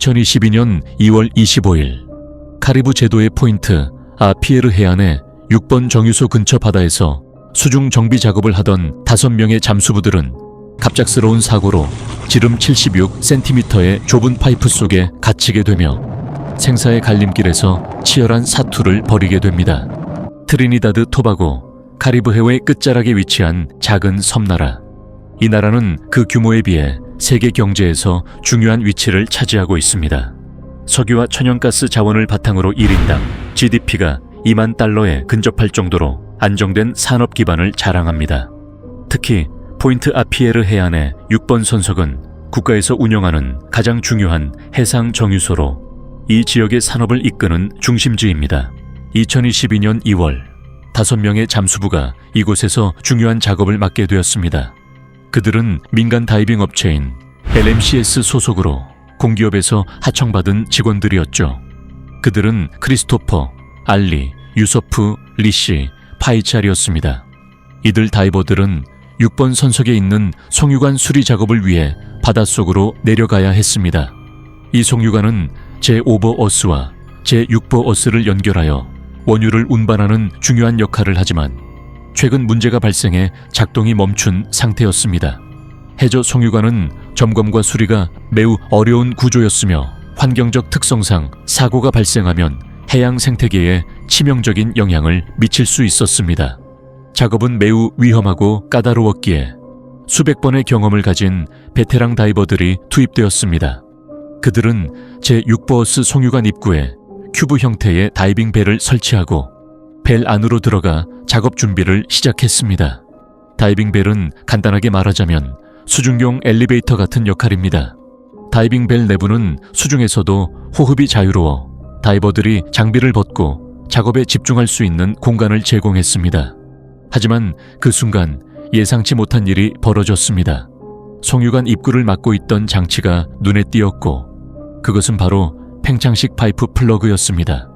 2022년 2월 25일 카리브 제도의 포인트 아피에르 해안의 6번 정유소 근처 바다에서 수중 정비 작업을 하던 5명의 잠수부들은 갑작스러운 사고로 지름 76cm의 좁은 파이프 속에 갇히게 되며 생사의 갈림길에서 치열한 사투를 벌이게 됩니다. 트리니다드 토바고, 카리브 해의 끝자락에 위치한 작은 섬나라. 이 나라는 그 규모에 비해 세계 경제에서 중요한 위치를 차지하고 있습니다. 석유와 천연가스 자원을 바탕으로 1인당 GDP가 2만 달러에 근접할 정도로 안정된 산업 기반을 자랑합니다. 특히 포인트 아피에르 해안의 6번 선석은 국가에서 운영하는 가장 중요한 해상 정유소로 이 지역의 산업을 이끄는 중심지입니다. 2022년 2월 5명의 잠수부가 이곳에서 중요한 작업을 맡게 되었습니다. 그들은 민간 다이빙 업체인 LMCS 소속으로 공기업에서 하청받은 직원들이었죠. 그들은 크리스토퍼, 알리, 유서프, 리시, 파이찰이었습니다. 이들 다이버들은 6번 선석에 있는 송유관 수리 작업을 위해 바닷속으로 내려가야 했습니다. 이 송유관은 제5버 제6버 어스를 연결하여 원유를 운반하는 중요한 역할을 하지만 최근 문제가 발생해 작동이 멈춘 상태였습니다. 해저 송유관은 점검과 수리가 매우 어려운 구조였으며 환경적 특성상 사고가 발생하면 해양 생태계에 치명적인 영향을 미칠 수 있었습니다. 작업은 매우 위험하고 까다로웠기에 수백 번의 경험을 가진 베테랑 다이버들이 투입되었습니다. 그들은 제6버스 송유관 입구에 큐브 형태의 다이빙 벨을 설치하고 벨 안으로 들어가 작업 준비를 시작했습니다. 다이빙 벨은 간단하게 말하자면 수중용 엘리베이터 같은 역할입니다. 다이빙 벨 내부는 수중에서도 호흡이 자유로워 다이버들이 장비를 벗고 작업에 집중할 수 있는 공간을 제공했습니다. 하지만 그 순간 예상치 못한 일이 벌어졌습니다. 송유관 입구를 막고 있던 장치가 눈에 띄었고 그것은 바로 팽창식 파이프 플러그였습니다.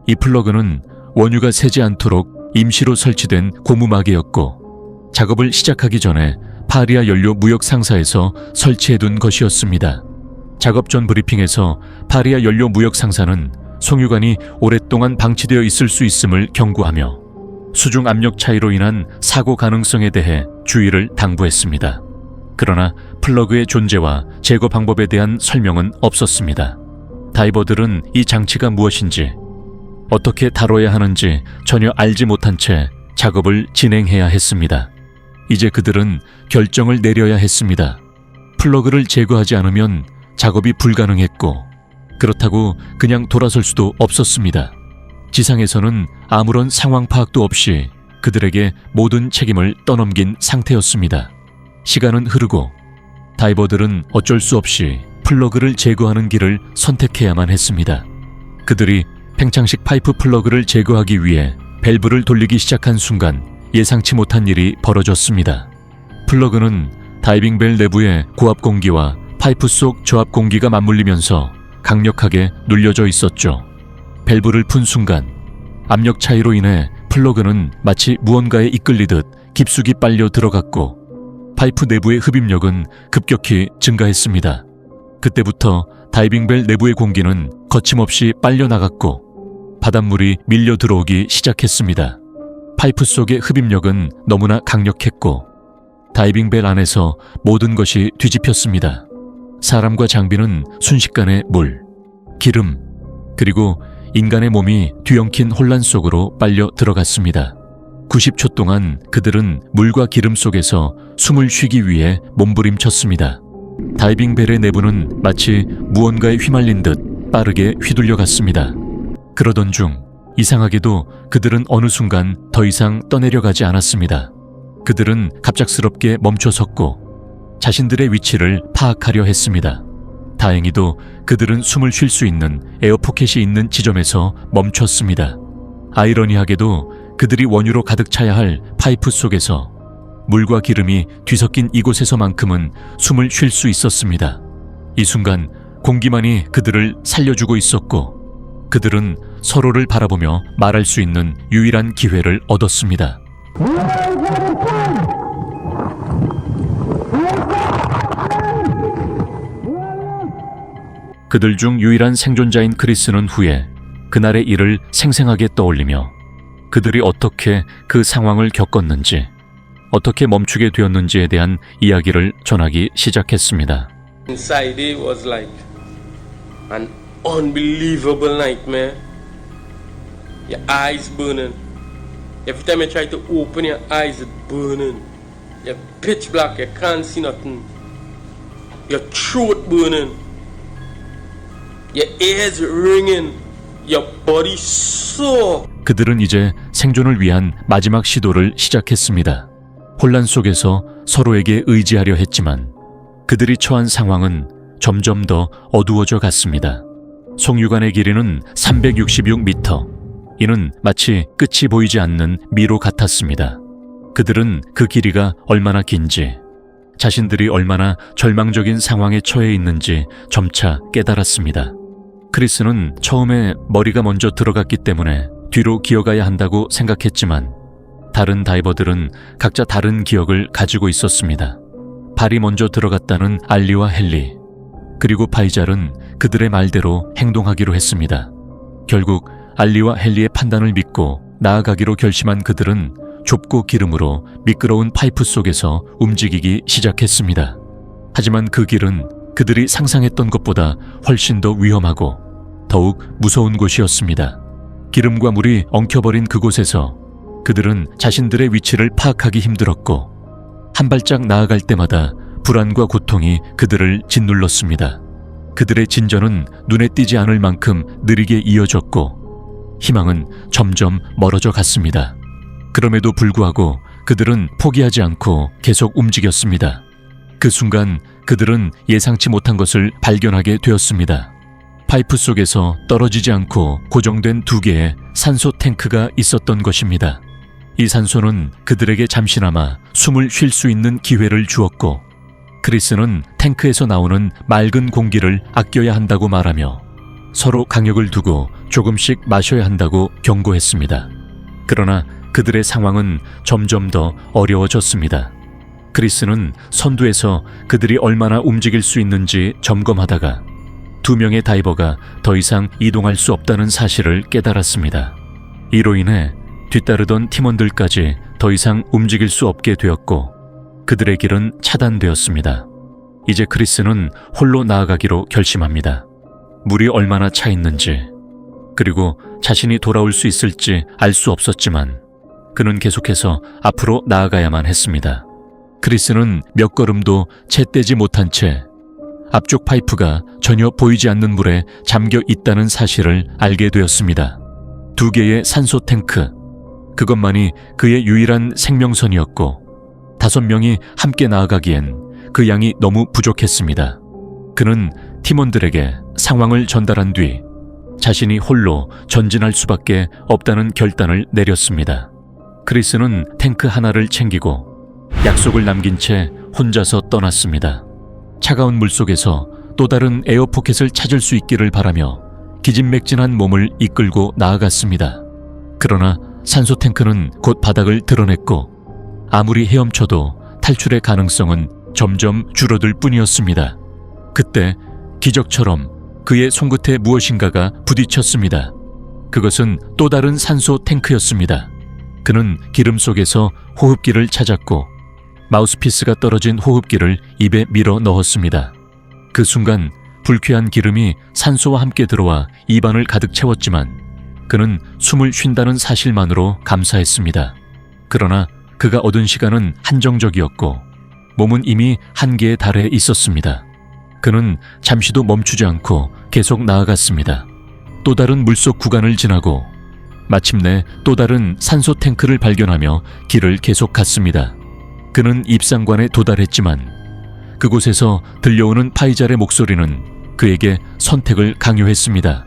이 플러그는 원유가 새지 않도록 임시로 설치된 고무막이었고 작업을 시작하기 전에 파리아 연료 무역 상사에서 설치해둔 것이었습니다. 작업 전 브리핑에서 파리아 연료 무역 상사는 송유관이 오랫동안 방치되어 있을 수 있음을 경고하며 수중 압력 차이로 인한 사고 가능성에 대해 주의를 당부했습니다. 그러나 플러그의 존재와 제거 방법에 대한 설명은 없었습니다. 다이버들은 이 장치가 무엇인지 어떻게 다뤄야 하는지 전혀 알지 못한 채 작업을 진행해야 했습니다. 이제 그들은 결정을 내려야 했습니다. 플러그를 제거하지 않으면 작업이 불가능했고 그렇다고 그냥 돌아설 수도 없었습니다. 지상에서는 아무런 상황 파악도 없이 그들에게 모든 책임을 떠넘긴 상태였습니다. 시간은 흐르고 다이버들은 어쩔 수 없이 플러그를 제거하는 길을 선택해야만 했습니다. 그들이 팽창식 파이프 플러그를 제거하기 위해 밸브를 돌리기 시작한 순간 예상치 못한 일이 벌어졌습니다. 플러그는 다이빙 벨 내부의 고압 공기와 파이프 속 저압 공기가 맞물리면서 강력하게 눌려져 있었죠. 밸브를 푼 순간 압력 차이로 인해 플러그는 마치 무언가에 이끌리듯 깊숙이 빨려 들어갔고 파이프 내부의 흡입력은 급격히 증가했습니다. 그때부터 다이빙 벨 내부의 공기는 거침없이 빨려 나갔고 바닷물이 밀려 들어오기 시작했습니다. 파이프 속의 흡입력은 너무나 강력했고 다이빙 벨 안에서 모든 것이 뒤집혔습니다. 사람과 장비는 순식간에 물, 기름, 그리고 인간의 몸이 뒤엉킨 혼란 속으로 빨려 들어갔습니다. 90초 동안 그들은 물과 기름 속에서 숨을 쉬기 위해 몸부림쳤습니다. 다이빙 벨의 내부는 마치 무언가에 휘말린 듯 빠르게 휘둘려 갔습니다. 그러던 중 이상하게도 그들은 어느 순간 더 이상 떠내려가지 않았습니다. 그들은 갑작스럽게 멈춰섰고 자신들의 위치를 파악하려 했습니다. 다행히도 그들은 숨을 쉴 수 있는 에어포켓이 있는 지점에서 멈췄습니다. 아이러니하게도 그들이 원유로 가득 차야 할 파이프 속에서 물과 기름이 뒤섞인 이곳에서만큼은 숨을 쉴 수 있었습니다. 이 순간 공기만이 그들을 살려주고 있었고 그들은 서로를 바라보며 말할 수 있는 유일한 기회를 얻었습니다. 그들 중 유일한 생존자인 크리스는 후에 그날의 일을 생생하게 떠올리며 그들이 어떻게 그 상황을 겪었는지, 어떻게 멈추게 되었는지에 대한 이야기를 전하기 시작했습니다. Inside it was like an unbelievable nightmare. Your eyes burning. Every time you try to open your eyes, it's burning. You're pitch black, you can't see nothing. Your throat burning. Your ears ringing. Your body sore. 그들은 이제 생존을 위한 마지막 시도를 시작했습니다. 혼란 속에서 서로에게 의지하려 했지만 그들이 처한 상황은 점점 더 어두워져 갔습니다. 송유관의 길이는 366m. 이는 마치 끝이 보이지 않는 미로 같았습니다. 그들은 그 길이가 얼마나 긴지, 자신들이 얼마나 절망적인 상황에 처해 있는지 점차 깨달았습니다. 크리스는 처음에 머리가 먼저 들어갔기 때문에 뒤로 기어가야 한다고 생각했지만 다른 다이버들은 각자 다른 기억을 가지고 있었습니다. 발이 먼저 들어갔다는 알리와 헨리, 그리고 파이잘은 그들의 말대로 행동하기로 했습니다. 결국 알리와 헨리의 판단을 믿고 나아가기로 결심한 그들은 좁고 기름으로 미끄러운 파이프 속에서 움직이기 시작했습니다. 하지만 그 길은 그들이 상상했던 것보다 훨씬 더 위험하고 더욱 무서운 곳이었습니다. 기름과 물이 엉켜버린 그곳에서 그들은 자신들의 위치를 파악하기 힘들었고 한 발짝 나아갈 때마다 불안과 고통이 그들을 짓눌렀습니다. 그들의 진전은 눈에 띄지 않을 만큼 느리게 이어졌고 희망은 점점 멀어져 갔습니다. 그럼에도 불구하고 그들은 포기하지 않고 계속 움직였습니다. 그 순간 그들은 예상치 못한 것을 발견하게 되었습니다. 파이프 속에서 떨어지지 않고 고정된 2개의 산소 탱크가 있었던 것입니다. 이 산소는 그들에게 잠시나마 숨을 쉴 수 있는 기회를 주었고 크리스는 탱크에서 나오는 맑은 공기를 아껴야 한다고 말하며 서로 간격을 두고 조금씩 마셔야 한다고 경고했습니다. 그러나 그들의 상황은 점점 더 어려워졌습니다. 크리스는 선두에서 그들이 얼마나 움직일 수 있는지 점검하다가 2명의 다이버가 더 이상 이동할 수 없다는 사실을 깨달았습니다. 이로 인해 뒤따르던 팀원들까지 더 이상 움직일 수 없게 되었고 그들의 길은 차단되었습니다. 이제 크리스는 홀로 나아가기로 결심합니다. 물이 얼마나 차 있는지, 그리고 자신이 돌아올 수 있을지 알 수 없었지만 그는 계속해서 앞으로 나아가야만 했습니다. 크리스는 몇 걸음도 채 떼지 못한 채 앞쪽 파이프가 전혀 보이지 않는 물에 잠겨 있다는 사실을 알게 되었습니다. 2개의 산소 탱크, 그것만이 그의 유일한 생명선이었고 5명이 함께 나아가기엔 그 양이 너무 부족했습니다. 그는 팀원들에게 상황을 전달한 뒤 자신이 홀로 전진할 수밖에 없다는 결단을 내렸습니다. 크리스는 탱크 하나를 챙기고 약속을 남긴 채 혼자서 떠났습니다. 차가운 물속에서 또 다른 에어포켓을 찾을 수 있기를 바라며 기진맥진한 몸을 이끌고 나아갔습니다. 그러나 산소 탱크는 곧 바닥을 드러냈고 아무리 헤엄쳐도 탈출의 가능성은 점점 줄어들 뿐이었습니다. 그때 기적처럼 그의 손끝에 무엇인가가 부딪혔습니다. 그것은 또 다른 산소 탱크였습니다. 그는 기름 속에서 호흡기를 찾았고 마우스피스가 떨어진 호흡기를 입에 밀어 넣었습니다. 그 순간 불쾌한 기름이 산소와 함께 들어와 입안을 가득 채웠지만 그는 숨을 쉰다는 사실만으로 감사했습니다. 그러나 그가 얻은 시간은 한정적이었고 몸은 이미 한계에 달해 있었습니다. 그는 잠시도 멈추지 않고 계속 나아갔습니다. 또 다른 물속 구간을 지나고 마침내 또 다른 산소 탱크를 발견하며 길을 계속 갔습니다. 그는 입상관에 도달했지만 그곳에서 들려오는 파이잘의 목소리는 그에게 선택을 강요했습니다.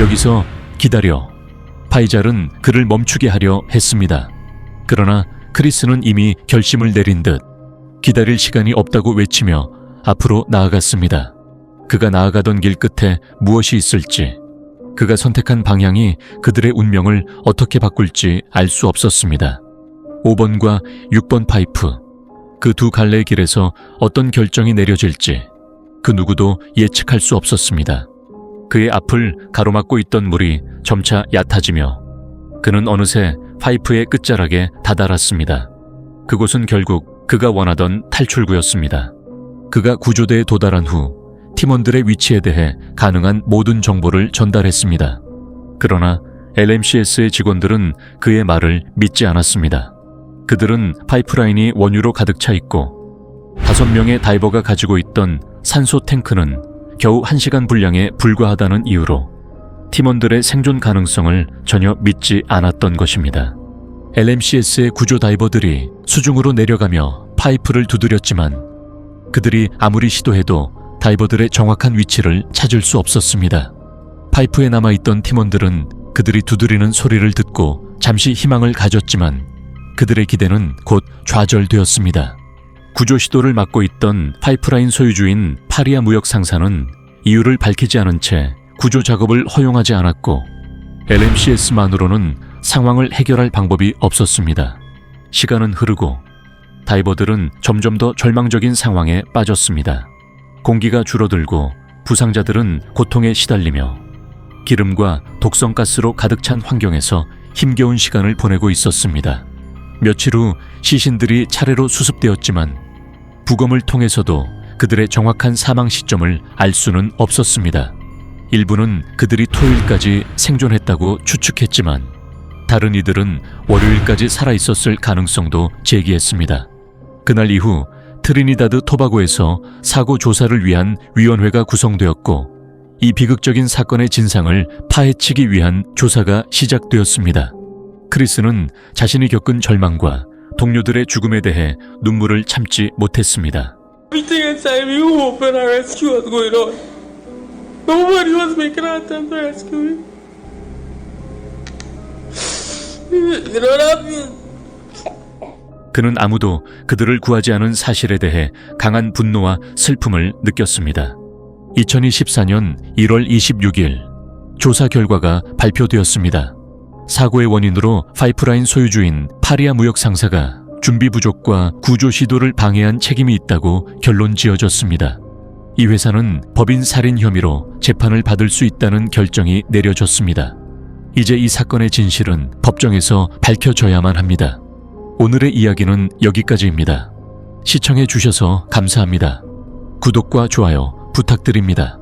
여기서 기다려. 파이잘은 그를 멈추게 하려 했습니다. 그러나 크리스는 이미 결심을 내린 듯 기다릴 시간이 없다고 외치며 앞으로 나아갔습니다. 그가 나아가던 길 끝에 무엇이 있을지, 그가 선택한 방향이 그들의 운명을 어떻게 바꿀지 알 수 없었습니다. 5번과 6번 파이프, 그 2 갈래의 길에서 어떤 결정이 내려질지 그 누구도 예측할 수 없었습니다. 그의 앞을 가로막고 있던 물이 점차 얕아지며 그는 어느새 파이프의 끝자락에 다다랐습니다. 그곳은 결국 그가 원하던 탈출구였습니다. 그가 구조대에 도달한 후 팀원들의 위치에 대해 가능한 모든 정보를 전달했습니다. 그러나 LMCS의 직원들은 그의 말을 믿지 않았습니다. 그들은 파이프라인이 원유로 가득 차 있고 5명의 다이버가 가지고 있던 산소 탱크는 겨우 1시간 분량에 불과하다는 이유로 팀원들의 생존 가능성을 전혀 믿지 않았던 것입니다. LMCS의 구조 다이버들이 수중으로 내려가며 파이프를 두드렸지만 그들이 아무리 시도해도 다이버들의 정확한 위치를 찾을 수 없었습니다. 파이프에 남아있던 팀원들은 그들이 두드리는 소리를 듣고 잠시 희망을 가졌지만 그들의 기대는 곧 좌절되었습니다. 구조 시도를 맡고 있던 파이프라인 소유주인 파리아 무역 상사는 이유를 밝히지 않은 채 구조 작업을 허용하지 않았고 LMCS만으로는 상황을 해결할 방법이 없었습니다. 시간은 흐르고 다이버들은 점점 더 절망적인 상황에 빠졌습니다. 공기가 줄어들고 부상자들은 고통에 시달리며 기름과 독성가스로 가득 찬 환경에서 힘겨운 시간을 보내고 있었습니다. 며칠 후 시신들이 차례로 수습되었지만 부검을 통해서도 그들의 정확한 사망 시점을 알 수는 없었습니다. 일부는 그들이 토요일까지 생존했다고 추측했지만 다른 이들은 월요일까지 살아있었을 가능성도 제기했습니다. 그날 이후 트리니다드 토바고에서 사고 조사를 위한 위원회가 구성되었고 이 비극적인 사건의 진상을 파헤치기 위한 조사가 시작되었습니다. 크리스는 자신이 겪은 절망과 동료들의 죽음에 대해 눈물을 참지 못했습니다. Everything inside me hoping a rescue was going on. Nobody was making an attempt to rescue me. You know what I mean? 그는 아무도 그들을 구하지 않은 사실에 대해 강한 분노와 슬픔을 느꼈습니다. 2024년 1월 26일 조사 결과가 발표되었습니다. 사고의 원인으로 파이프라인 소유주인 파리아 무역 상사가 준비 부족과 구조 시도를 방해한 책임이 있다고 결론 지어졌습니다. 이 회사는 법인 살인 혐의로 재판을 받을 수 있다는 결정이 내려졌습니다. 이제 이 사건의 진실은 법정에서 밝혀져야만 합니다. 오늘의 이야기는 여기까지입니다. 시청해 주셔서 감사합니다. 구독과 좋아요 부탁드립니다.